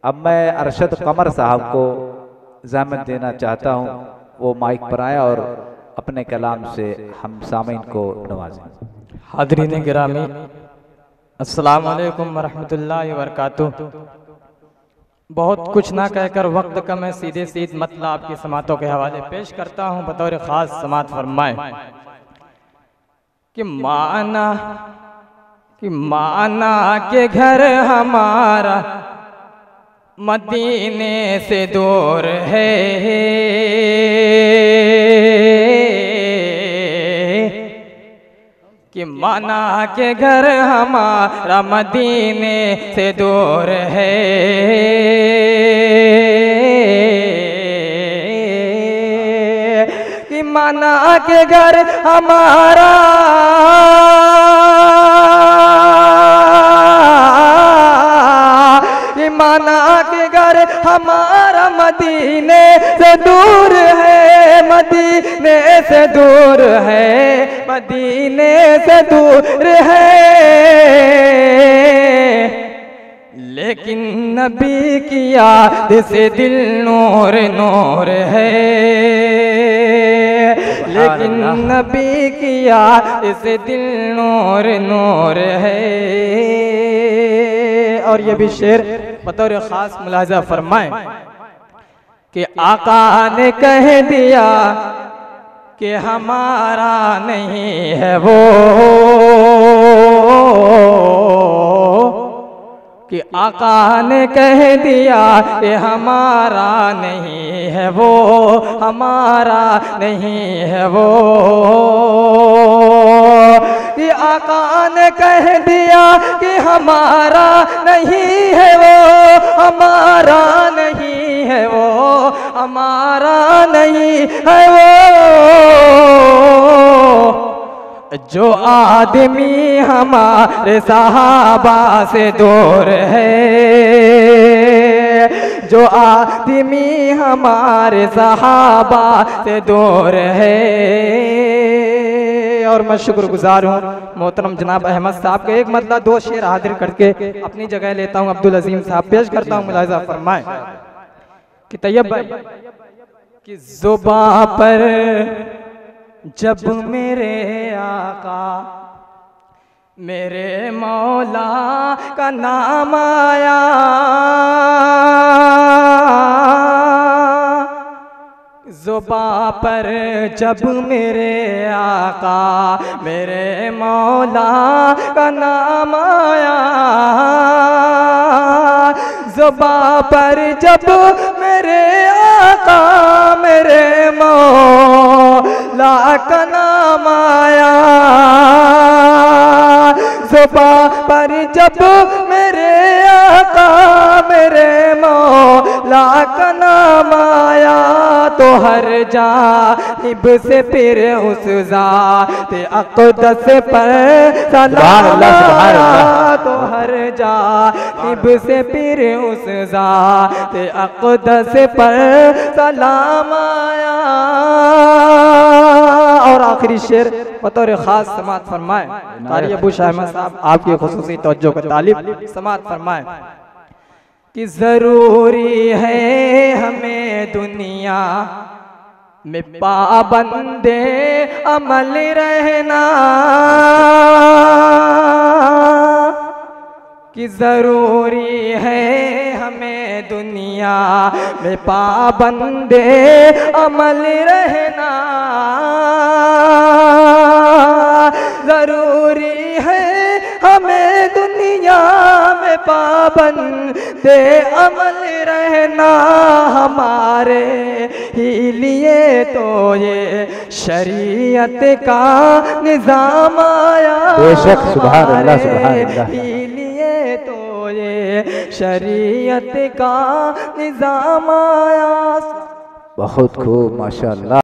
अब मैं अरशद कमर साहब को ज़हमत देना चाहता हूँ, वो माइक पर आए और अपने कलाम से हम सामीन को नवाजें। हाज़रीन गिरामी, अस्सलाम वालेकुम वरहमतुल्लाहि वबरकातुहू। बहुत कुछ ना कहकर वक्त का मैं सीधे सीधे मतलब आपकी समातों के हवाले पेश करता हूँ। बतौर ख़ास समात फरमाए कि माना के घर हमारा मदीने से दूर है, कि माना के घर हमारा मदीने से दूर है, कि माना के घर हमारा माना के घर हमारा मदीने से दूर है, मदीने से दूर है, मदीने से दूर है, लेकिन नबी की याद से दिल नूर नूर है, लेकिन नबी की याद से दिल नूर नूर है। और ये भी शेर बतौर खास मुलाजा फरमाए कि आका ने कह दिया कि हमारा नहीं है वो, कि आका ने कह दिया कि हमारा नहीं है वो, हमारा नहीं है वो, कि आका ने कह दिया कि हमारा नहीं है वो, हमारा नहीं है वो, हमारा नहीं है वो। जो आदमी हमारे सहाबा से दूर है, जो आदमी हमारे सहाबा से दूर है। और मैं शुक्रगुजार हूँ मोहतरम जनाब अहमद साहब के एक मतलब दो शेर हाजिर करके अपनी जगह लेता हूँ। अब्दुल अजीम साहब पेश करता हूँ। मुलाहिजा फरमाए कि तैयब भाई कि ज़ुबां पर जब मेरे आका मेरे मौला का नाम आया, ज़ुबां पर जब मेरे आका मेरे मौला का नाम आया, ज़ुबां पर जब मेरे आका मेरे मौला का नाम आया, ज़ुबां पर जब मेरे आका मेरे मौला का नाम आया, तो हर जानिब से फिर उस ज़ात अक़दस पर सलाम आया, तो हर जानिब से फिर उस ज़ात अक़दस पर सलाम आया। और आखिरी शेर बतौर ख़ास समात फरमाए कारी अबू शाह अहमद साहब आपकी खुसूसी तवज्जो का तालिब समात फरमाए कि ज़रूरी है हमें दुनिया में पाबंदे अमल रहना, कि ज़रूरी है हमें दुनिया में पाबंदे अमल रहना, ज़रूरी है हमें दुनिया में पाबंदे अमल रहना, हमारे ही लिए तो ये शरीयत का निज़ाम आया, बेशक सुभान अल्लाह सुभान अल्लाह, ही लिए तो ये शरीयत का निज़ाम आया। बहुत खूब माशाअल्लाह।